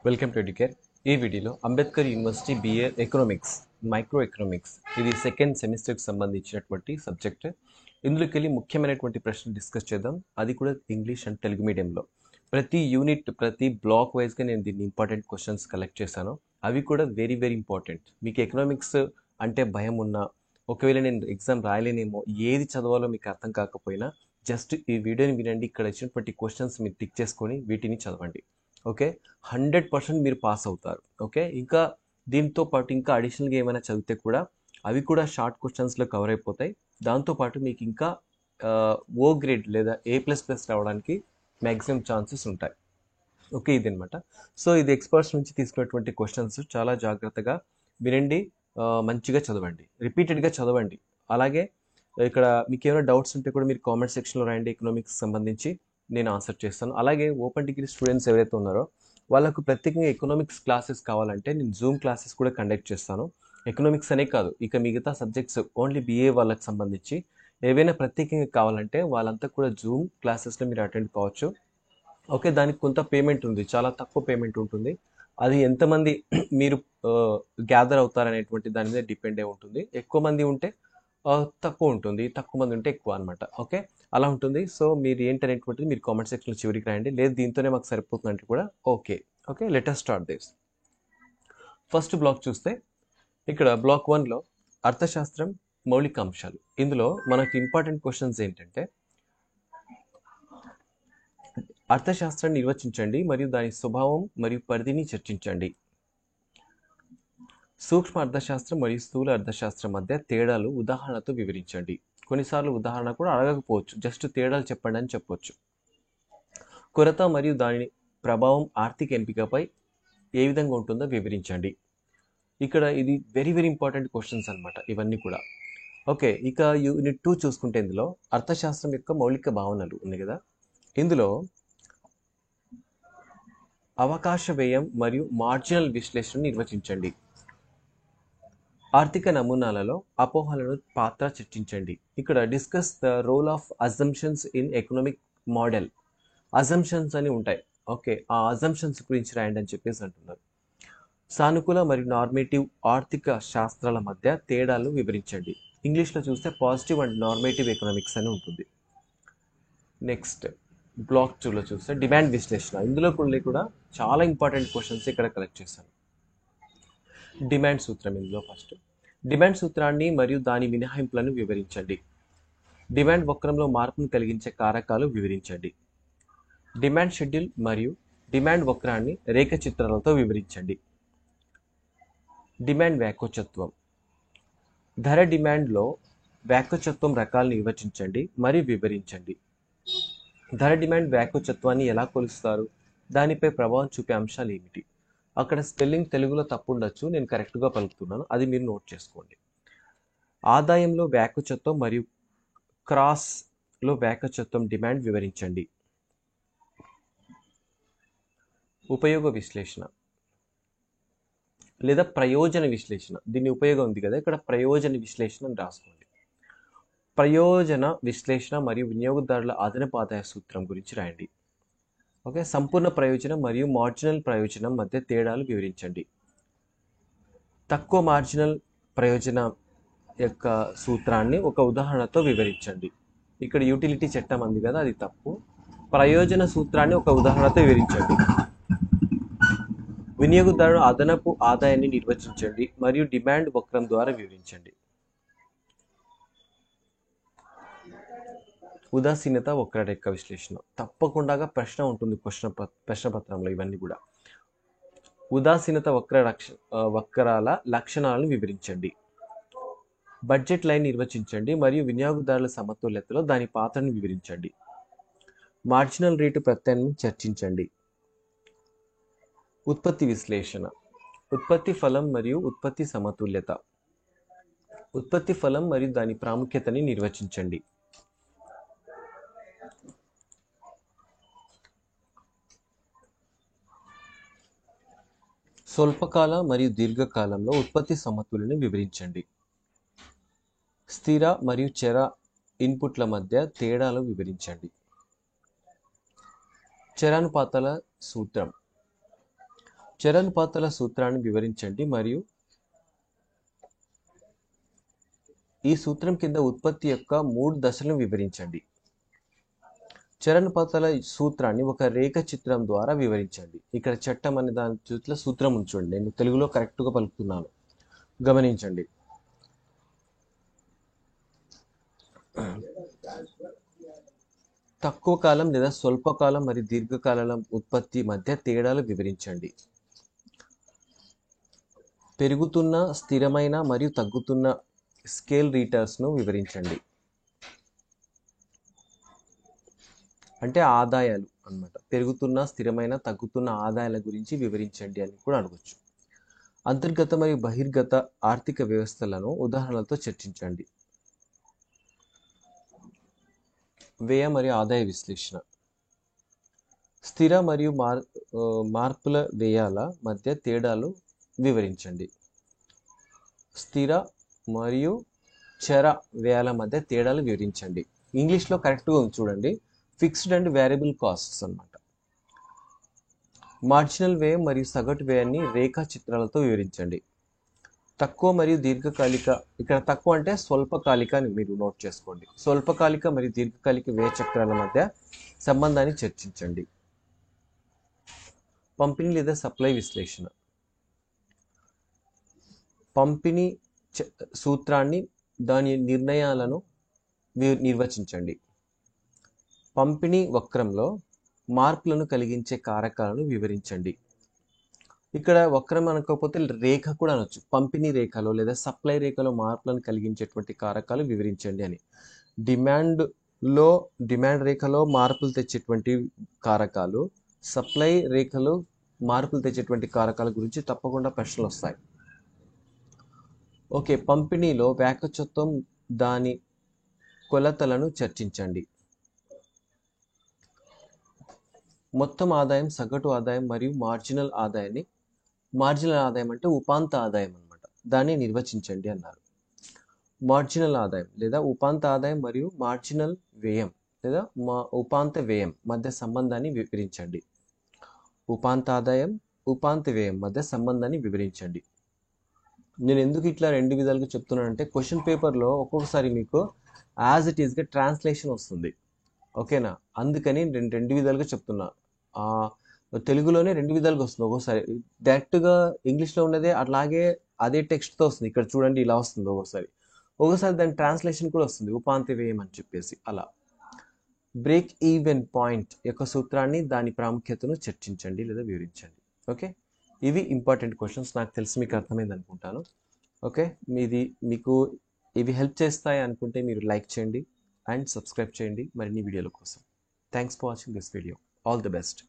Welcome to Educare. ఈ వీడియోలో Ambedkar university BA economics, micro economics, ఇది సెకండ్ సెమిస్టర్కి సంబంధించినటువంటి సబ్జెక్ట్. ఇందులోకి వెళ్ళి ముఖ్యమైనటువంటి ప్రశ్నలు డిస్కస్ చేద్దాం, అది కూడా ఇంగ్లీష్ అండ్ తెలుగు మీడియంలో. ప్రతి యూనిట్, ప్రతి బ్లాక్ వైజ్గా నేను దీన్ని ఇంపార్టెంట్ క్వశ్చన్స్ కలెక్ట్ చేశాను. అవి కూడా వెరీ వెరీ ఇంపార్టెంట్. మీకు ఎకనామిక్స్ అంటే భయం ఉన్నా, ఒకవేళ నేను ఎగ్జామ్ రాయలేనేమో, ఏది చదవాలో మీకు అర్థం కాకపోయినా జస్ట్ ఈ వీడియోని వినండి. ఇక్కడ ఇచ్చినటువంటి క్వశ్చన్స్ మీరు టిక్ చేసుకొని వీటిని చదవండి. ఓకే, 100% మీరు పాస్ అవుతారు. ఓకే, ఇంకా దీంతో పాటు ఇంకా అడిషనల్గా ఏమైనా చదివితే కూడా అవి కూడా షార్ట్ క్వశ్చన్స్లో కవర్ అయిపోతాయి. దాంతోపాటు మీకు ఇంకా ఓ గ్రేడ్ లేదా A++ రావడానికి మ్యాక్సిమం ఛాన్సెస్ ఉంటాయి. ఓకే, ఇది అనమాట. సో ఇది ఎక్స్పర్ట్స్ నుంచి తీసుకున్నటువంటి క్వశ్చన్స్, చాలా జాగ్రత్తగా వినండి, మంచిగా చదవండి, రిపీటెడ్గా చదవండి. అలాగే ఇక్కడ మీకు ఏమైనా డౌట్స్ ఉంటే కూడా మీరు కామెంట్ సెక్షన్లో రాయండి, ఎకనామిక్స్ సంబంధించి నేను ఆన్సర్ చేస్తాను. అలాగే ఓపెన్ డిగ్రీ స్టూడెంట్స్ ఎవరైతే ఉన్నారో వాళ్ళకు ప్రత్యేకంగా ఎకనామిక్స్ క్లాసెస్ కావాలంటే నేను జూమ్ క్లాసెస్ కూడా కండక్ట్ చేస్తాను. ఎకనామిక్స్ అనే కాదు, ఇక మిగతా సబ్జెక్ట్స్ ఓన్లీ BA వాళ్ళకి సంబంధించి ఏవైనా ప్రత్యేకంగా కావాలంటే వాళ్ళంతా కూడా జూమ్ క్లాసెస్లో మీరు అటెండ్ కావచ్చు. ఓకే, దానికి కొంత పేమెంట్ ఉంది, చాలా తక్కువ పేమెంట్ ఉంటుంది. అది ఎంతమంది మీరు గ్యాదర్ అవుతారనేటువంటి దాని మీద డిపెండ్ అయి ఉంటుంది. ఎక్కువ మంది ఉంటే తక్కువ ఉంటుంది, తక్కువ మంది ఉంటే ఎక్కువ అనమాట. ఓకే, అలా ఉంటుంది. సో మీరు ఏంటనేటువంటిది మీరు కామెంట్ సెక్షన్లో చివరికి రాయండి. లేదు దీంతోనే మాకు సరిపోతుందంటే కూడా okay. Okay, let us start this. First block చూస్తే ఇక్కడ బ్లాక్ 1లో అర్థశాస్త్రం మౌలిక అంశాలు. ఇందులో మనకి ఇంపార్టెంట్ క్వశ్చన్స్ ఏంటంటే, అర్థశాస్త్రాన్ని నిర్వచించండి మరియు దాని స్వభావం మరియు పరిధిని చర్చించండి. సూక్ష్మ అర్థశాస్త్రం మరియు స్థూల అర్థశాస్త్రం మధ్య తేడాలు ఉదాహరణతో వివరించండి. కొన్నిసార్లు ఉదాహరణ కూడా అడగకపోవచ్చు, జస్ట్ తేడాలు చెప్పండి అని చెప్పొచ్చు. కొరత మరియు దాని ప్రభావం ఆర్థిక ఎంపికపై ఏ విధంగా ఉంటుందో వివరించండి. ఇక్కడ ఇది వెరీ వెరీ ఇంపార్టెంట్ క్వశ్చన్స్ అనమాట ఇవన్నీ కూడా. ఓకే, ఇక యూనిట్ 2 చూసుకుంటే ఇందులో అర్థశాస్త్రం యొక్క మౌలిక భావనలు ఉంది కదా. ఇందులో అవకాశ వ్యయం మరియు మార్జినల్ విశ్లేషణ నిర్వచించండి. ఆర్థిక నమూనాలలో అపోహలను పాత్ర చర్చించండి. ఇక్కడ discuss the role of assumptions in economic model. Assumptions అని ఉంటాయి. ఓకే, ఆ అజంప్షన్స్ గురించి రాయండి అని చెప్పేసి అంటున్నారు. సానుకూల మరియు నార్మేటివ్ ఆర్థిక శాస్త్రాల మధ్య తేడాలు వివరించండి. ఇంగ్లీష్లో చూస్తే పాజిటివ్ అండ్ నార్మేటివ్ ఎకనామిక్స్ అని ఉంటుంది. నెక్స్ట్ బ్లాక్ 2లో చూస్తే డిమాండ్ విశ్లేషణ. ఇందులో కూడా చాలా ఇంపార్టెంట్ క్వశ్చన్స్ ఇక్కడ కలెక్ట్ చేశాను. డిమాండ్ సూత్రం. ఇందులో ఫస్ట్ డిమాండ్ సూత్రాన్ని మరియు దాని మినహాయింపులను వివరించండి. డిమాండ్ వక్రంలో మార్పును కలిగించే కారకాలు వివరించండి. డిమాండ్ షెడ్యూల్ మరియు డిమాండ్ వక్రాన్ని రేఖాచిత్రాలతో వివరించండి. డిమాండ్ వ్యాకోచత్వం. ధర డిమాండ్లో వ్యాకోచత్వం రకాలను నిర్వచించండి మరియు వివరించండి. ధర డిమాండ్ వ్యాకోచత్వాన్ని ఎలా కొలుస్తారు, దానిపై ప్రభావం చూపే అంశాలు ఏమిటి. అక్కడ స్పెల్లింగ్ తెలుగులో తప్పు ఉండొచ్చు, నేను కరెక్ట్గా పలుకుతున్నాను, అది మీరు నోట్ చేసుకోండి. ఆదాయంలో వ్యాకోచత్వం మరియు క్రాస్లో వ్యాకోచత్వం డిమాండ్ వివరించండి. ఉపయోగ విశ్లేషణ లేదా ప్రయోజన విశ్లేషణ, దీని ఉపయోగం ఉంది కదా, ఇక్కడ ప్రయోజన విశ్లేషణ అని రాసుకోండి. ప్రయోజన విశ్లేషణ మరియు వినియోగదారుల అదనపు ఆదాయ సూత్రం గురించి రాయండి. ఓకే, సంపూర్ణ ప్రయోజనం మరియు మార్జినల్ ప్రయోజనం మధ్య తేడాలు వివరించండి. తక్కువ మార్జినల్ ప్రయోజనం యొక్క సూత్రాన్ని ఒక ఉదాహరణతో వివరించండి. ఇక్కడ యూటిలిటీ చట్టం ఉంది కదా, అది తప్పు. ప్రయోజన సూత్రాన్ని ఒక ఉదాహరణతో వివరించండి. వినియోగదారుల అదనపు ఆదాయాన్ని నిర్వచించండి మరియు డిమాండ్ వక్రం ద్వారా వివరించండి. ఉదాసీనత వక్రరేఖ విశ్లేషణ. తప్పకుండా ప్రశ్న ఉంటుంది ప్రశ్నపత్రంలో ఇవన్నీ కూడా. ఉదాసీనత వక్రాల లక్షణాలను వివరించండి. బడ్జెట్ లైన్ నిర్వచించండి మరియు వినియోగదారుల సమతుల్యతలో దాని పాత్రను వివరించండి. మార్జినల్ రేటు ప్రత్యామ్నాయం చర్చించండి. ఉత్పత్తి విశ్లేషణ. ఉత్పత్తి ఫలం మరియు ఉత్పత్తి సమతుల్యత. ఉత్పత్తి ఫలం మరియు దాని ప్రాముఖ్యతని నిర్వచించండి. స్వల్పకాల మరియు దీర్ఘకాలంలో ఉత్పత్తి సమతుల్యతను వివరించండి. స్థిర మరియు చర ఇన్పుట్ల మధ్య తేడాలు వివరించండి. చరానుపాతాల సూత్రం. చరణపాతల సూత్రాన్ని వివరించండి మరియు ఈ సూత్రం కింద ఉత్పత్తి యొక్క 3 దశలను వివరించండి. చరణపాతల సూత్రాన్ని ఒక రేఖ చిత్రం ద్వారా వివరించండి. ఇక్కడ చట్టం అనే దాని చూట్ల సూత్రం ఉంచండి. నేను తెలుగులో కరెక్ట్గా పలుకుతున్నాను, గమనించండి. తక్కువ కాలం లేదా స్వల్పకాలం మరియు దీర్ఘకాల ఉత్పత్తి మధ్య తేడాలు వివరించండి. పెరుగుతున్న, స్థిరమైన మరియు తగ్గుతున్న స్కేల్ రీటర్స్ను వివరించండి. అంటే ఆదాయాలు అన్నమాట. పెరుగుతున్న, స్థిరమైన, తగ్గుతున్న ఆదాయాల గురించి వివరించండి అని కూడా అడగచ్చు. అంతర్గత మరియు బహిర్గత ఆర్థిక వ్యవస్థలను ఉదాహరణలతో చర్చించండి. వ్యయ మరియు ఆదాయ విశ్లేషణ. స్థిర మరియు మార్పుల వ్యయాల మధ్య తేడాలు వివరించండి. స్థిర మరియు చర వ్యయాల మధ్య తేడాలు వివరించండి. ఇంగ్లీష్లో కరెక్ట్గా ఉంది చూడండి. ఫిక్స్డ్ అండ్ వేరియబుల్ కాస్ట్స్ అన్నమాట. మార్జినల్ వ్యయం మరియు సగటు వ్యయాన్ని రేఖా చిత్రాలతో వివరించండి. తక్కువ మరియు దీర్ఘకాలిక, ఇక్కడ తక్కువ అంటే స్వల్పకాలిక అని మీరు నోట్ చేసుకోండి. స్వల్పకాలిక మరియు దీర్ఘకాలిక వ్యయ చక్రాల మధ్య సంబంధాన్ని చర్చించండి. పంపిణీ లేదా సప్లై విశ్లేషణ. పంపిణీ సూత్రాన్ని, దాని నిర్ణయాలను నిర్వచించండి. పంపిణీ వక్రంలో మార్పులను కలిగించే కారకాలను వివరించండి. ఇక్కడ వక్రం అనకపోతే రేఖ కూడా అనొచ్చు. పంపిణీ రేఖలో లేదా సప్లై రేఖలో మార్పులను కలిగించేటువంటి కారకాలు వివరించండి అని. డిమాండ్ రేఖలో మార్పులు తెచ్చేటువంటి కారకాలు, సప్లై రేఖలో మార్పులు తెచ్చేటువంటి కారకాల గురించి తప్పకుండా ప్రశ్నలు వస్తాయి. ఓకే, పంపిణీలో వాకచత్వం, దాని కొలతలను చర్చించండి. మొత్తం ఆదాయం, సగటు ఆదాయం మరియు మార్జినల్ ఆదాయాన్ని, మార్జినల్ ఆదాయం అంటే ఉపాంత ఆదాయం అన్నమాట, దాన్ని నిర్వచించండి అన్నారు. మార్జినల్ ఆదాయం లేదా ఉపాంత ఆదాయం మరియు మార్జినల్ వ్యయం లేదా ఉపాంత వ్యయం మధ్య సంబంధాన్ని వివరించండి. ఉపాంత ఆదాయం, ఉపాంత వ్యయం మధ్య సంబంధాన్ని వివరించండి. నేను ఎందుకు ఇట్లా 2 విధాలుగా చెప్తున్నానంటే క్వశ్చన్ పేపర్లో ఒక్కొక్కసారి మీకు యాజ్ ఇట్ ఈస్గా ట్రాన్స్లేషన్ వస్తుంది. ఓకేనా, అందుకని నేను 2 విధాలుగా చెప్తున్నా. తెలుగులోనే 2 విధాలుగా వస్తుంది. ఒక్కోసారి డైరెక్ట్గా ఇంగ్లీష్లో ఉన్నదే అట్లాగే అదే టెక్స్ట్తో వస్తుంది. ఇక్కడ చూడండి ఇలా వస్తుంది ఒక్కోసారి దాని ట్రాన్స్లేషన్ కూడా వస్తుంది, ఉపాంత వ్యయం అని చెప్పేసి. అలా బ్రేక్ ఈవెన్ పాయింట్ యొక్క సూత్రాన్ని, దాని ప్రాముఖ్యతను చర్చించండి లేదా వివరించండి. ఓకే, ఇవి ఇంపార్టెంట్ క్వశ్చన్స్. నాకు తెలిసి మీకు అర్థమైంది అనుకుంటాను. ఓకే, మీకు ఇవి హెల్ప్ చేస్తాయి అనుకుంటే మీరు లైక్ చేయండి అండ్ సబ్స్క్రైబ్ చేయండి మరిన్ని వీడియోల కోసం. Thanks for watching this video. All the best.